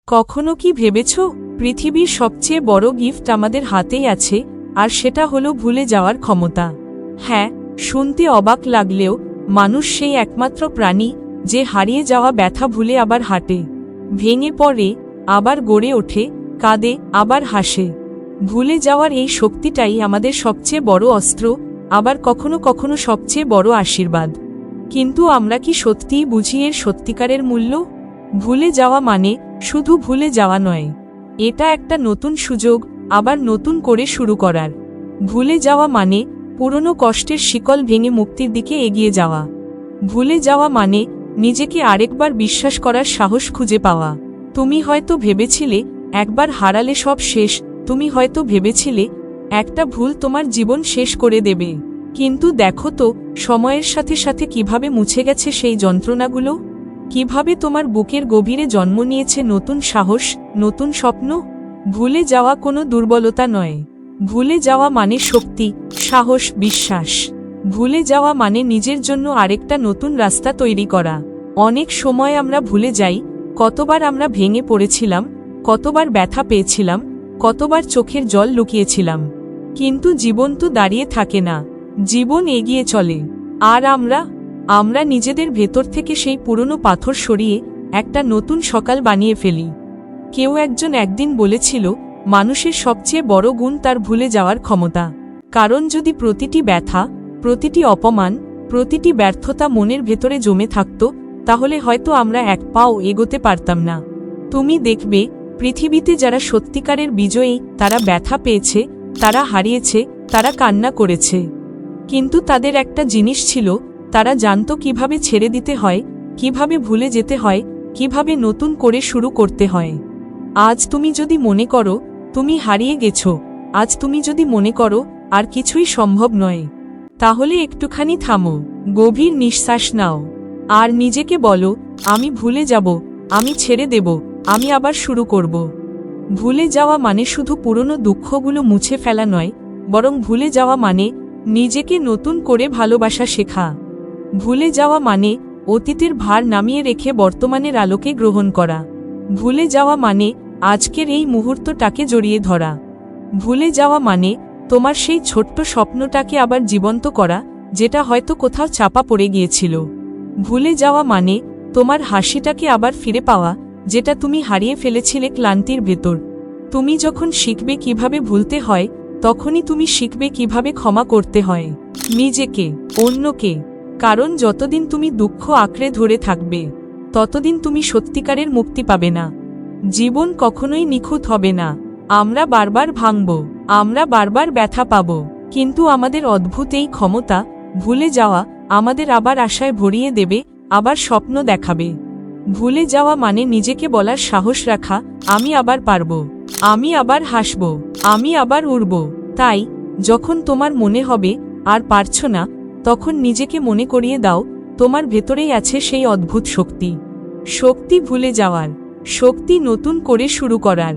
কখনো কি ভেবেছ পৃথিবীর সবচেয়ে বড় গিফট আমাদের হাতেই আছে, আর সেটা হলো ভুলে যাওয়ার ক্ষমতা। হ্যাঁ, শুনতে অবাক লাগলেও মানুষ সেই একমাত্র প্রাণী যে হারিয়ে যাওয়া ব্যথা ভুলে আবার হাঁটে, ভেঙে পড়ে, আবার গড়ে ওঠে, কাঁদে, আবার হাসে। ভুলে যাওয়ার এই শক্তিটাই আমাদের সবচেয়ে বড় অস্ত্র, আবার কখনো কখনো সবচেয়ে বড় আশীর্বাদ। কিন্তু আমরা কি সত্যিই বুঝি এর সত্যিকারের মূল্য? ভুলে যাওয়া মানে শুধু ভুলে যাওয়া নয়, এটা একটা নতুন সুযোগ, আবার নতুন করে শুরু করার। ভুলে যাওয়া মানে পুরনো কষ্টের শিকল ভেঙে মুক্তির দিকে এগিয়ে যাওয়া। ভুলে যাওয়া মানে নিজেকে আরেকবার বিশ্বাস করার সাহস খুঁজে পাওয়া। তুমি হয়তো ভেবেছিলে একবার হারালে সব শেষ, তুমি হয়তো ভেবেছিলে একটা ভুল তোমার জীবন শেষ করে দেবে। কিন্তু দেখো তো সময়ের সাথে সাথে কিভাবে মুছে গেছে সেই যন্ত্রণাগুলো, কিভাবে তোমার বুকের গভীরে জন্ম নিয়েছে নতুন সাহস, নতুন স্বপ্ন। ভুলে যাওয়া কোনো দুর্বলতা নয়, ভুলে যাওয়া মানে শক্তি, সাহস, বিশ্বাস। ভুলে যাওয়া মানে নিজের জন্য আরেকটা নতুন রাস্তা তৈরি করা। অনেক সময় আমরা ভুলে যাই কতবার আমরা ভেঙে পড়েছিলাম, কতবার ব্যথা পেয়েছিলাম, কতবার চোখের জল লুকিয়েছিলাম। কিন্তু জীবন তো দাঁড়িয়ে থাকে না, জীবন এগিয়ে চলে। আর আমরা নিজেদের ভেতর থেকে সেই পুরনো পাথর সরিয়ে একটা নতুন সকাল বানিয়ে ফেলি। কেউ একজন একদিন বলেছিল মানুষের সবচেয়ে বড় গুণ তার ভুলে যাওয়ার ক্ষমতা। কারণ যদি প্রতিটি ব্যথা, প্রতিটি অপমান, প্রতিটি ব্যর্থতা মনের ভেতরে জমে থাকত, তাহলে হয়তো আমরা এক পাও এগোতে পারতাম না। তুমি দেখবে পৃথিবীতে যারা সত্যিকারের বিজয়ী, তারা ব্যথা পেয়েছে, তারা হারিয়েছে, তারা কান্না করেছে। কিন্তু তাদের একটা জিনিস ছিল, তারা জানত কিভাবে ছেড়ে দিতে হয়, কিভাবে ভুলে যেতে হয়, কিভাবে নতুন করে শুরু করতে হয়। আজ তুমি যদি মনে করো তুমি হারিয়ে গেছো, আজ তুমি যদি মনে করো আর কিছুই সম্ভব নয়, তাহলে একটুখানি থামো, গভীর নিঃশ্বাস নাও, আর নিজেকে বলো আমি ভুলে যাব, আমি ছেড়ে দেব, আমি আবার শুরু করব। ভুলে যাওয়া মানে শুধু পুরনো দুঃখগুলো মুছে ফেলা নয়, বরং ভুলে যাওয়া মানে নিজেকে নতুন করে ভালোবাসা শেখা। ভুলে যাওয়া মানে অতীতের ভার নামিয়ে রেখে বর্তমানের আলোকে গ্রহণ করা। ভুলে যাওয়া মানে আজকের এই মুহূর্তটাকে জড়িয়ে ধরা। ভুলে যাওয়া মানে তোমার সেই ছোট্ট স্বপ্নটাকে আবার জীবন্ত করা, যেটা হয়তো কোথাও চাপা পড়ে গিয়েছিল। ভুলে যাওয়া মানে তোমার হাসিটাকে আবার ফিরে পাওয়া, যেটা তুমি হারিয়ে ফেলেছিলে ক্লান্তির ভেতর। তুমি যখন শিখবে কিভাবে ভুলতে হয়, তখনই তুমি শিখবে কিভাবে ক্ষমা করতে হয়, নিজেকে, অন্যকে। কারণ যতদিন তুমি দুঃখ আঁকড়ে ধরে থাকবে, ততদিন তুমি সত্যিকারের মুক্তি পাবে না। জীবন কখনোই নিখুঁত হবে না, আমরা বারবার ভাঙব, আমরা বারবার ব্যথা পাব, কিন্তু আমাদের অদ্ভুত এই ক্ষমতা, ভুলে যাওয়া, আমাদের আবার আশায় ভরিয়ে দেবে, আবার স্বপ্ন দেখাবে। ভুলে যাওয়া মানে নিজেকে বলার সাহস রাখা, আমি আবার পারব, আমি আবার হাসব, আমি আবার উড়ব। তাই যখন তোমার মনে হবে আর পারছো না, তখন নিজেকে মনে করিয়ে দাও তোমার ভেতরেই আছে সেই অদ্ভুত শক্তি। শক্তি ভুলে যাওয়ার, শক্তি নতুন করে শুরু করার,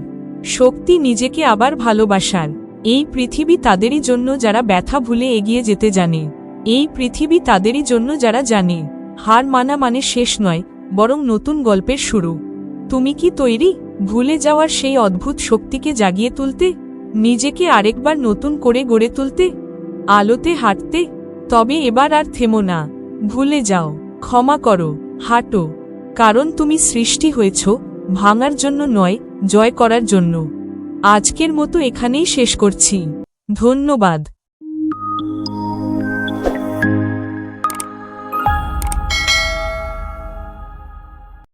শক্তি নিজেকে আবার ভালোবাসার। এই পৃথিবী তাদেরই জন্য যারা ব্যথা ভুলে এগিয়ে যেতে জানে। এই পৃথিবী তাদেরই জন্য যারা জানে হার মানা মানে শেষ নয়, বরং নতুন গল্পের শুরু। তুমি কি তৈরি ভুলে যাওয়ার সেই অদ্ভুত শক্তিকে জাগিয়ে তুলতে, নিজেকে আরেকবার নতুন করে গড়ে তুলতে, আলোতে হাঁটতে? তবে এবার আর থেমো না, ভুলে যাও, ক্ষমা করো, হাঁটো। কারণ তুমি সৃষ্টি হয়েছ ভাঙার জন্য নয়, জয় করার জন্য। আজকের মতো এখানেই শেষ করছি। ধন্যবাদ।